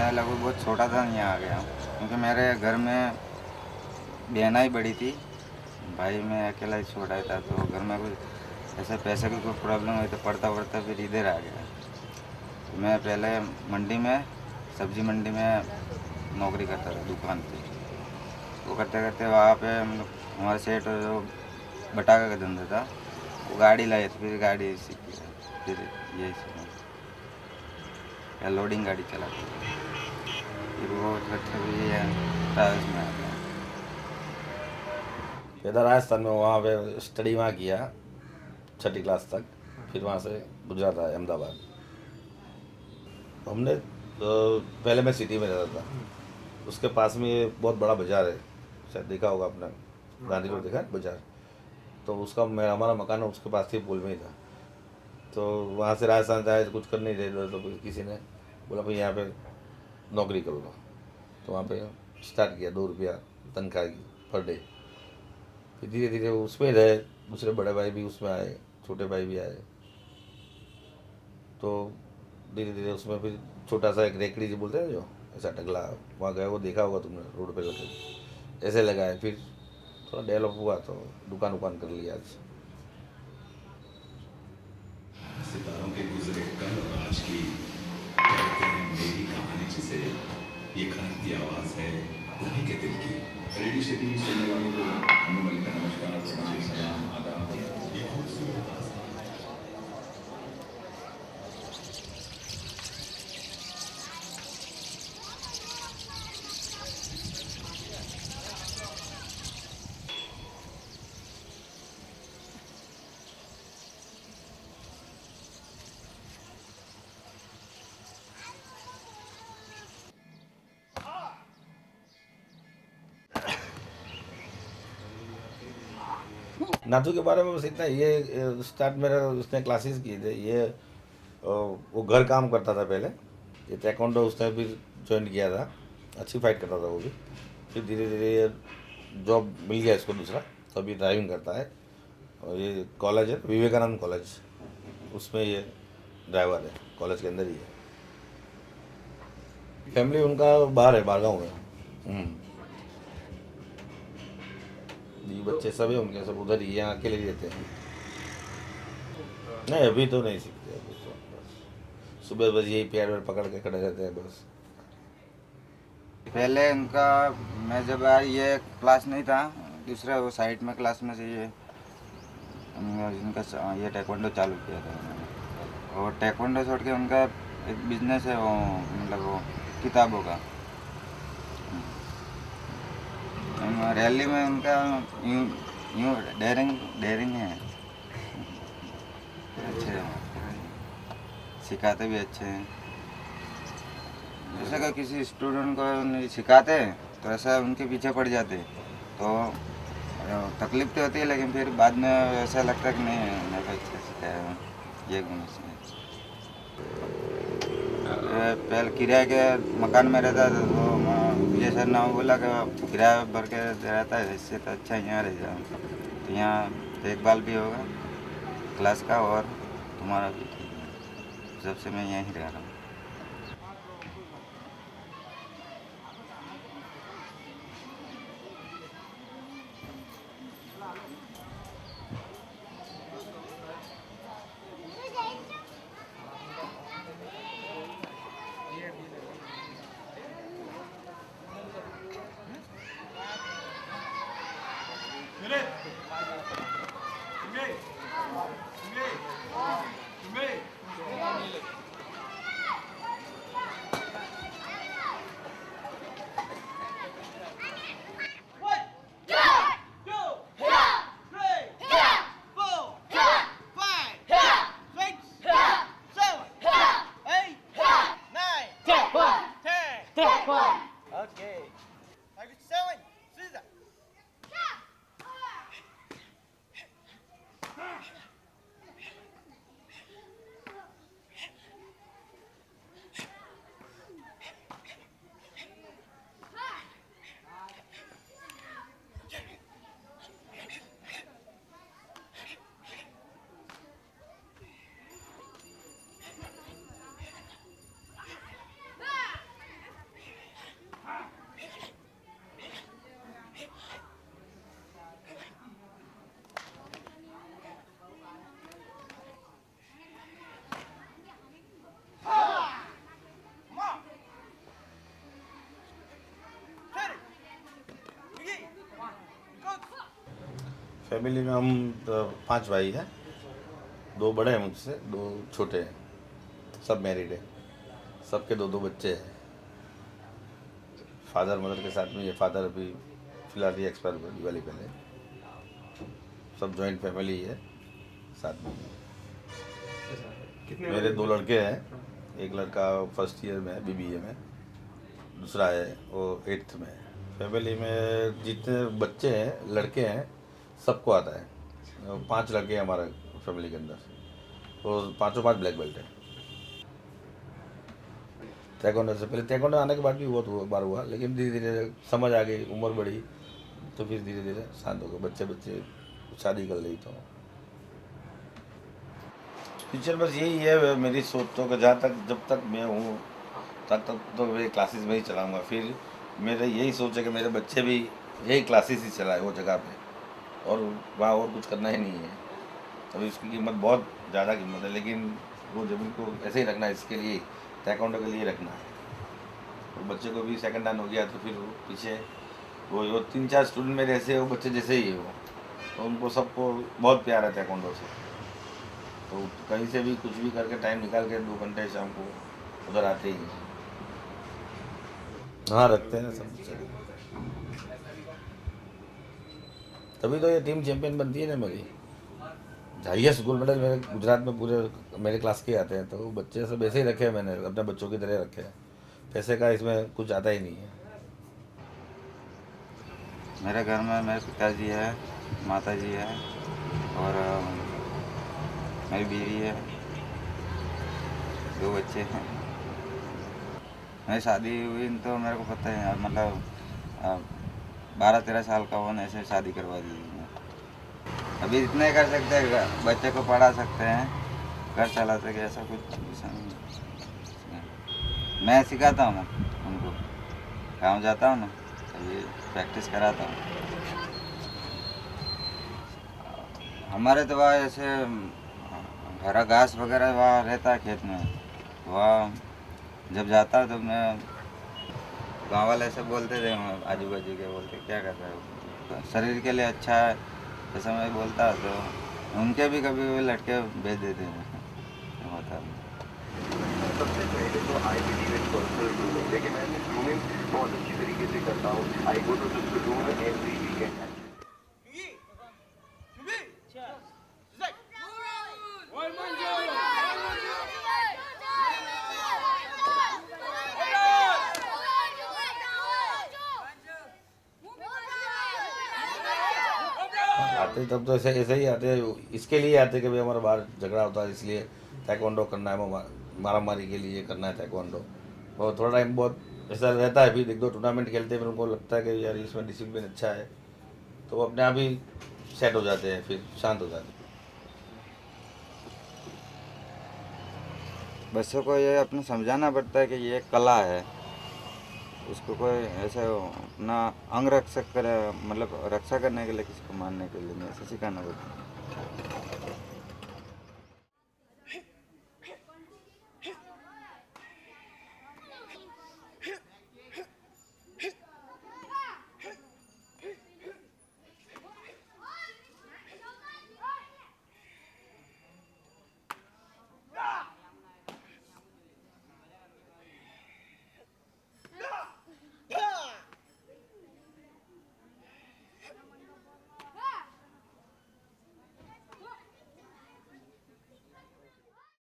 मैं लगभग बहुत छोटा था यहाँ आ गया हूँ, क्योंकि मेरे घर में बहना ही बड़ी थी, भाई मैं अकेला ही छोटा ही था, तो घर में कुछ ऐसे पैसे की कोई प्रॉब्लम हुई तो पढ़ता पढ़ता फिर इधर आ गया। तो मैं पहले मंडी में, सब्जी मंडी में नौकरी करता था दुकान पे। वो करते करते वहाँ पे हमारे सेठ जो बटाका का धंधा था, वो गाड़ी लाए थे, फिर गाड़ी सीखी, फिर यही सीखा, या लोडिंग गाड़ी चलाते थे, फिर वो करते हुए ट्रैवल्स में आ गया। पैदा राजस्थान में, वहाँ पे स्टडी वहाँ किया 6ठी क्लास तक। फिर वहाँ से गुजरात आया अहमदाबाद। हमने पहले मैं सिटी में रहता था, उसके पास में ये बहुत बड़ा बाज़ार है, शायद देखा होगा आपने, गांधी रोड देखा है बाज़ार। तो उसका मैं हमारा मकान है उसके पास ही, पुल में ही था। तो वहाँ से राजस्थान आए तो कुछ कर नहीं रहे, तो किसी ने बोला भाई यहाँ पे नौकरी करो। तो वहाँ पे स्टार्ट किया, 2 रुपया तनख्वाह की पर डे। फिर धीरे धीरे उसमें रहे, दूसरे बड़े भाई भी उसमें आए, छोटे भाई भी आए। तो धीरे धीरे उसमें फिर छोटा सा एक रेकड़ी जो बोलते हैं जो ऐसा टगला, वहाँ गए, वो देखा होगा तुमने, रोड पे लगे ऐसे लगाए। फिर थोड़ा डेवलप हुआ तो दुकान उकान कर लिया आज। सितारों के गुजरे कल और आज की कहते हैं मेरी कहानी, जिसे ये खनकती आवाज है उन्हीं के दिल की। रेडियो सिटी सुनने वालों को अनुमल का नमस्कार, प्रणाम, सलाम, आदाब। ये खूबसूरत आवाज नाथू के बारे में बस इतना, ये स्टार्ट मेरा उसने क्लासेस किए थे। ये वो घर काम करता था पहले, ये ताइक्वांडो उसने भी ज्वाइन किया था, अच्छी फाइट करता था वो भी। फिर धीरे धीरे ये जॉब मिल गया इसको दूसरा, तो अभी ड्राइविंग करता है। और ये कॉलेज है विवेकानंद कॉलेज, उसमें ये ड्राइवर है, कॉलेज के अंदर ही है। फैमिली उनका बाहर है, बारगांव में। ये बच्चे सब है उनके, सब उधर ही, यहाँ अकेले ही रहते हैं। नहीं अभी तो नहीं सीखते, अभी तो बस सुबह बस यही पैर वैर पकड़ के खड़े रहते हैं बस। पहले उनका, मैं जब आया ये क्लास नहीं था, दूसरा वो साइड में क्लास में से ये इनका ये taekwondo चालू किया था उन्होंने। और taekwondo छोड़ के उनका एक बिजनेस है, वो मतलब वो किताबों का। रैली में उनका यूँ यूँ डेयरिंग डेयरिंग है, अच्छे हैं, सिखाते भी अच्छे हैं। जैसे कि किसी स्टूडेंट को नहीं सिखाते तो ऐसा उनके पीछे पड़ जाते, तो तकलीफ तो होती है, लेकिन फिर बाद में ऐसा लगता है कि नहीं मेरे को अच्छा सिखाया, ये गुण इसमें। पहले किराए के मकान में रहता था, तो विजय सर ने बोला कि किराया भर के रहता है, इससे तो अच्छा यहाँ रह जाओ, तो यहाँ देखभाल भी होगा क्लास का और तुम्हारा भी ठीक है, जब से मैं यहीं रह रहा हूँ। फैमिली में हम 5 भाई हैं, 2 बड़े हैं मुझसे, 2 छोटे हैं, सब मैरिड है, सबके 2-2 बच्चे हैं। फादर मदर के साथ में, ये फादर अभी फिलहाल ही एक्सपायर हुए दिवाली पहले। सब जॉइंट फैमिली है साथ में। मेरे 2 लड़के हैं, एक लड़का फर्स्ट ईयर में है BBA में, दूसरा है वो 8th में है। फैमिली में जितने बच्चे हैं, लड़के हैं, सबको आता है। 5 लड़के हैं हमारे फैमिली के अंदर, वो 5 ब्लैक बेल्ट है। ताइक्वांडो से पहले, ताइक्वांडो आने के बाद भी बहुत बार हुआ, लेकिन धीरे धीरे समझ आ गई, उम्र बढ़ी, तो फिर धीरे धीरे शांत हो गए। बच्चे शादी कर ली। तो फ्यूचर बस यही है मेरी सोच, तो कि जहाँ तक जब तक मैं हूँ तब तक तो मैं क्लासेस में ही चलाऊँगा। फिर मेरा यही सोच है कि मेरे बच्चे भी यही क्लासेस ही चलाए वो जगह पे, और वहाँ और कुछ करना ही नहीं है। अभी उसकी कीमत बहुत ज़्यादा कीमत है, लेकिन वो ज़मीन को ऐसे ही रखना है, इसके लिए ताइक्वांडो के लिए रखना है। और बच्चे को भी सेकंड हैंड हो गया, तो फिर वो पीछे वो 3-4 स्टूडेंट मेरे ऐसे, वो बच्चे जैसे ही है वो, तो उनको सबको बहुत प्यार है ताइक्वांडो से। तो कहीं से भी कुछ भी करके टाइम निकाल के 2 घंटे शाम को उधर आते ही हैं। हाँ, रखते हैं सब। तभी तो ये टीम चैंपियन बनती है ना मेरी। हाईएस्ट गोल्ड मेडल मेरे गुजरात में पूरे मेरे क्लास के आते हैं, तो बच्चे सब ऐसे ही रखे हैं, मैंने अपने बच्चों की तरह रखे हैं। पैसे का इसमें कुछ आता ही नहीं है। मेरे घर में मेरे पिताजी है, माताजी है और मेरी बीवी है, 2 बच्चे हैं। मेरी शादी हुई तो मेरे को पता है, मतलब 12-13 साल का होने से शादी करवा दी मैंने। अभी इतना ही कर सकते हैं, बच्चे को पढ़ा सकते हैं, घर चला सके, ऐसा कुछ नहीं। मैं सिखाता हूँ ना उनको, गाँव जाता हूँ ना, अभी प्रैक्टिस कराता हूँ। हमारे तो वहाँ ऐसे हरा घास वगैरह वहाँ रहता है खेत में, वहाँ जब जाता है तो मैं, गाँव वाले ऐसे बोलते थे, आजू बाजू के बोलते क्या करता है, शरीर के लिए अच्छा है, ऐसा मैं बोलता तो उनके भी कभी कभी लटके भेज देते हैं, होता है। सबसे पहले तो I believe in personal grooming, लेकिन मैं ग्रूमिंग बहुत अच्छी तरीके से करता हूँ। I go to the salon every weekend. आते तब तो ऐसे ही आते हैं, इसके लिए आते कि भाई हमारा बाहर झगड़ा होता है, इसलिए ताइक्वांडो करना है, मारा मारी के लिए करना है ताइक्वांडो। और थोड़ा टाइम बहुत ऐसा रहता है, फिर 1-2 टूर्नामेंट खेलते हैं, फिर उनको लगता है कि यार इसमें डिसिप्लिन अच्छा है, तो वो अपने आप ही सेट हो जाते हैं, फिर शांत हो जाते हैं। बच्चों को ये अपने समझाना पड़ता है कि ये एक कला है, उसको कोई ऐसे अपना अंग रक्षा करे, मतलब रक्षा करने के लिए, किसी को मारने के लिए नहीं, ऐसे सिखाना पड़ता है।